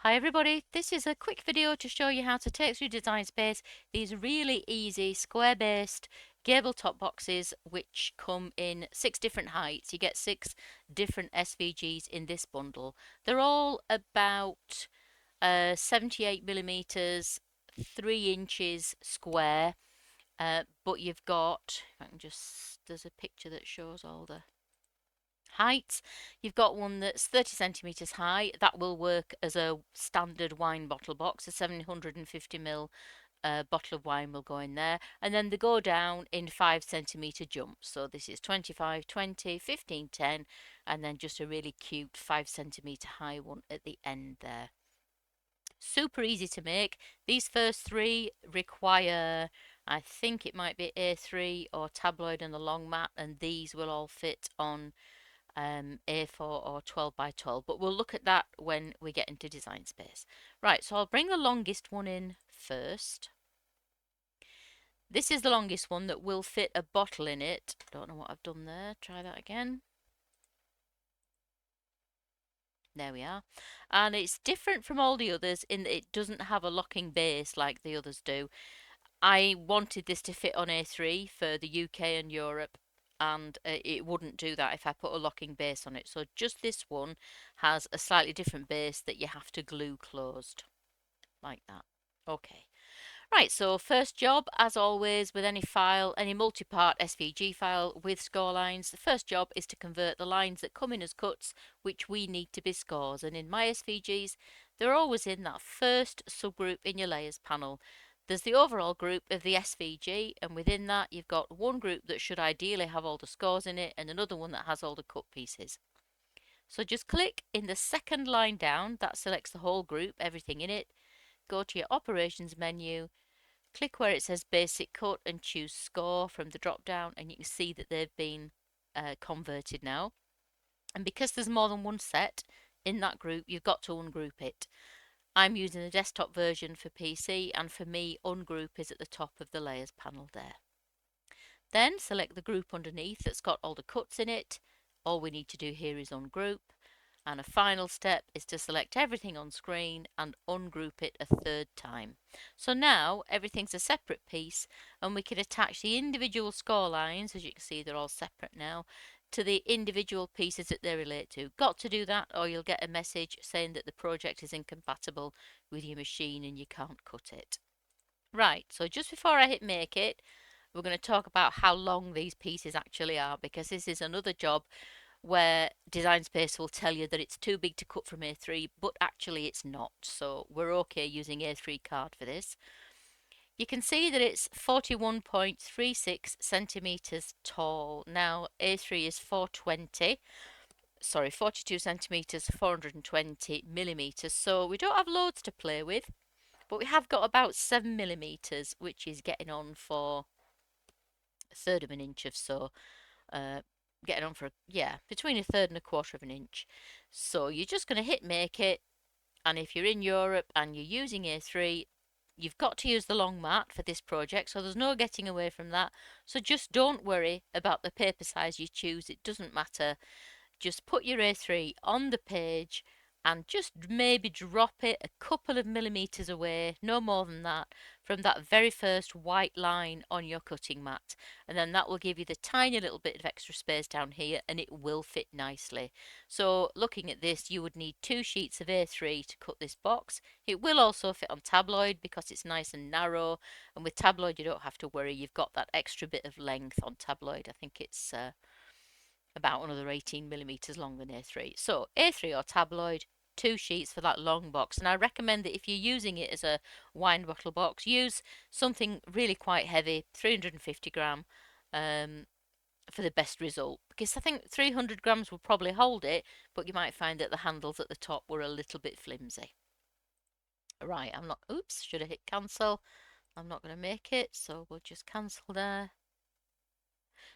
Hi everybody, this is a quick video to show you how to take through Design Space these really easy square-based gable top boxes which come in 6 different heights. You get 6 different SVGs in this bundle. They're all about 78 millimeters, 3 inches square, but you've got, if I can just, there's a picture that shows all the heights. You've got one that's 30 centimeters high. That will work as a standard wine bottle box. A 750 ml bottle of wine will go in there. And then they go down in 5 centimeter jumps. So this is 25, 20, 15, 10, and then just a really cute 5 centimeter high one at the end there. Super easy to make. These first 3 require, I think it might be A3 or tabloid and the long mat, and these will all fit on A4 or 12 by 12, but we'll look at that when we get into Design Space. Right, so I'll bring the longest one in first. This is the longest one that will fit a bottle in it. Don't know what I've done there. Try that again. There we are. And it's different from all the others in that it doesn't have a locking base like the others do. I wanted this to fit on A3 for the UK and Europe, and it wouldn't do that if I put a locking base on it. So just this one has a slightly different base that you have to glue closed, like that. Okay. Right, so first job, as always, with any file, any multi-part SVG file with score lines, the first job is to convert the lines that come in as cuts, which we need to be scores. And in my SVGs, they're always in that first subgroup in your layers panel. There's the overall group of the SVG, and within that you've got one group that should ideally have all the scores in it and another one that has all the cut pieces. So just click in the second line down, that selects the whole group, everything in it. Go to your operations menu, click where it says basic cut and choose score from the drop down, and you can see that they've been converted now. And because there's more than one set in that group, you've got to ungroup it. I'm using the desktop version for PC, and for me ungroup is at the top of the layers panel there. Then select the group underneath that's got all the cuts in it. All we need to do here is ungroup, and a final step is to select everything on screen and ungroup it a 3rd time. So now everything's a separate piece, and we can attach the individual score lines, as you can see they're all separate now, to the individual pieces that they relate to. Got to do that or you'll get a message saying that the project is incompatible with your machine and you can't cut it. Right, so just before I hit make it, we're going to talk about how long these pieces actually are, because this is another job where Design Space will tell you that it's too big to cut from A3, but actually it's not. So we're okay using A3 card for this. You can see that it's 41.36 centimeters tall. Now A3 is 42 centimeters, 420 millimeters. So we don't have loads to play with, but we have got about 7 millimeters, which is getting on for a third of an inch or so. Getting on for, between a third and a quarter of an inch. So you're just going to hit make it, and if you're in Europe and you're using A3, you've got to use the long mat for this project, so there's no getting away from that. So just don't worry about the paper size you choose, it doesn't matter. Just put your A3 on the page and just maybe drop it a couple of millimeters away, no more than that, from that very first white line on your cutting mat. And then that will give you the tiny little bit of extra space down here, and it will fit nicely. So looking at this, you would need 2 sheets of A3 to cut this box. It will also fit on tabloid because it's nice and narrow, and with tabloid you don't have to worry, you've got that extra bit of length on tabloid. I think it's about another 18 millimeters long than A3. So A3 or tabloid, 2 sheets for that long box. And I recommend that if you're using it as a wine bottle box, use something really quite heavy, 350 gram, for the best result. Because I think 300 grams will probably hold it, but you might find that the handles at the top were a little bit flimsy. Right, should have hit cancel. I'm not going to make it, so we'll just cancel there.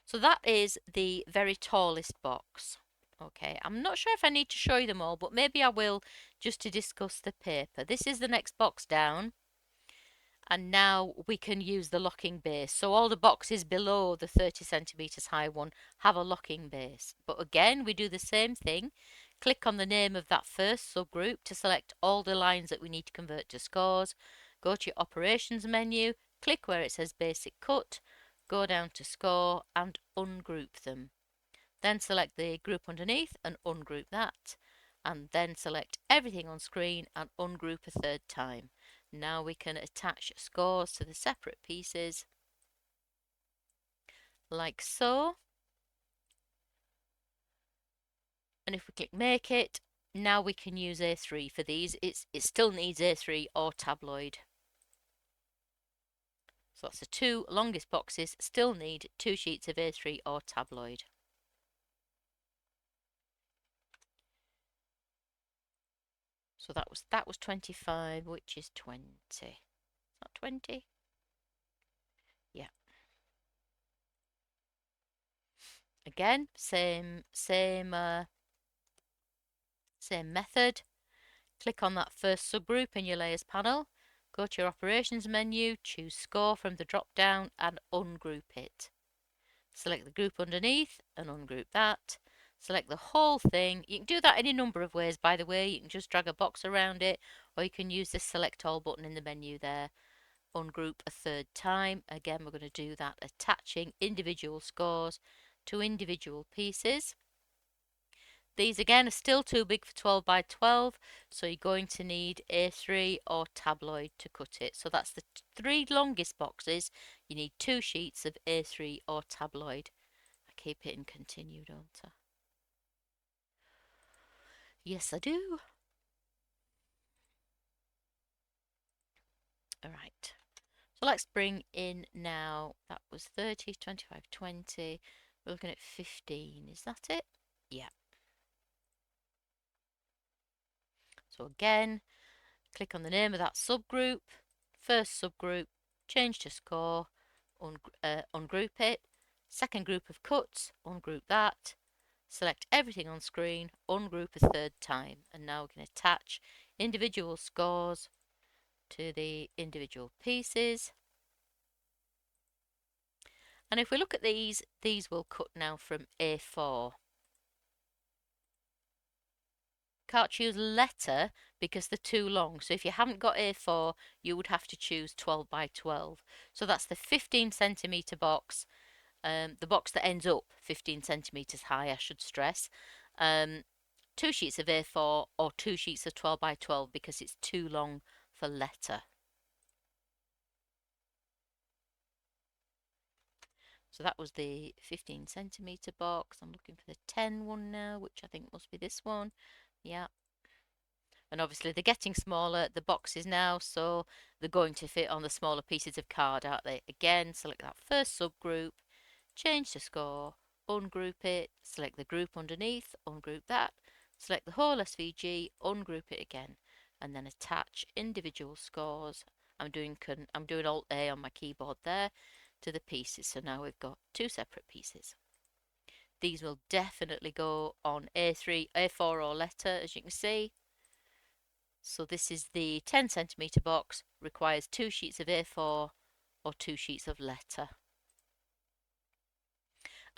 So that is the very tallest box. Okay, I'm not sure if I need to show you them all, but maybe I will just to discuss the paper. This is the next box down. And now we can use the locking base. So all the boxes below the 30 centimeters high one have a locking base. But again, we do the same thing. Click on the name of that first subgroup to select all the lines that we need to convert to scores. Go to your operations menu, click where it says basic cut, go down to score and ungroup them. Then select the group underneath and ungroup that. And then select everything on screen and ungroup a third time. Now we can attach scores to the separate pieces like so. And if we click make it, now we can use A3 for these. It still needs A3 or tabloid. So that's the two longest boxes, still need 2 sheets of A3 or tabloid. So that was 25, which is 20. Is that 20? Yeah. Again, same method. Click on that first subgroup in your layers panel. Go to your operations menu, choose score from the drop down and ungroup it. Select the group underneath and ungroup that. Select the whole thing. You can do that any number of ways, by the way. You can just drag a box around it, or you can use the select all button in the menu there. Ungroup a third time. Again, we're going to do that attaching individual scores to individual pieces. These again are still too big for 12 by 12, so you're going to need A3 or tabloid to cut it. So that's the 3 longest boxes. You need 2 sheets of A3 or tabloid. I keep hitting continue, don't I? Yes, I do. Alright, so let's bring in now, that was 30, 25, 20. We're looking at 15, is that it? Yeah. So again, click on the name of that subgroup, first subgroup, change to score, ungroup it, second group of cuts, ungroup that, select everything on screen, ungroup a third time, and now we can attach individual scores to the individual pieces. And if we look at these will cut now from A4. Can't choose letter because they're too long. So if you haven't got A4, you would have to choose 12 by 12. So that's the 15 centimetre box, the box that ends up 15 centimetres high, I should stress. 2 sheets of A4 or 2 sheets of 12 by 12 because it's too long for letter. So that was the 15 centimetre box. I'm looking for the 10 one now, which I think must be this one. Yeah. And obviously they're getting smaller, the boxes now, so they're going to fit on the smaller pieces of card, aren't they? Again, select that first subgroup, change to score, ungroup it, select the group underneath, ungroup that, select the whole SVG, ungroup it again, and then attach individual scores. I'm doing Alt A on my keyboard there to the pieces. So now we've got 2 separate pieces. These will definitely go on A3, A4 or letter, as you can see. So this is the 10 centimetre box, requires 2 sheets of A4 or 2 sheets of letter.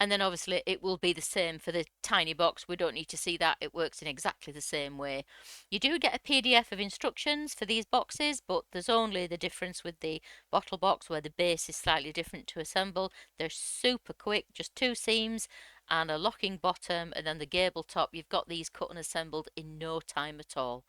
And then obviously it will be the same for the tiny box. We don't need to see that. It works in exactly the same way. You do get a PDF of instructions for these boxes, but there's only the difference with the bottle box where the base is slightly different to assemble. They're super quick, just 2 seams and a locking bottom, and then the gable top. You've got these cut and assembled in no time at all.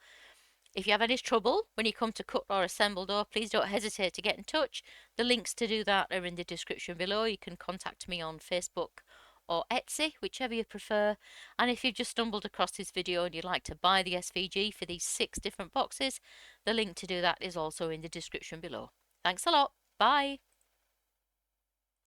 If you have any trouble when you come to cut or assemble though, please don't hesitate to get in touch. The links to do that are in the description below. You can contact me on Facebook or Etsy, whichever you prefer. And if you've just stumbled across this video and you'd like to buy the SVG for these 6 different boxes, the link to do that is also in the description below. Thanks a lot. Bye.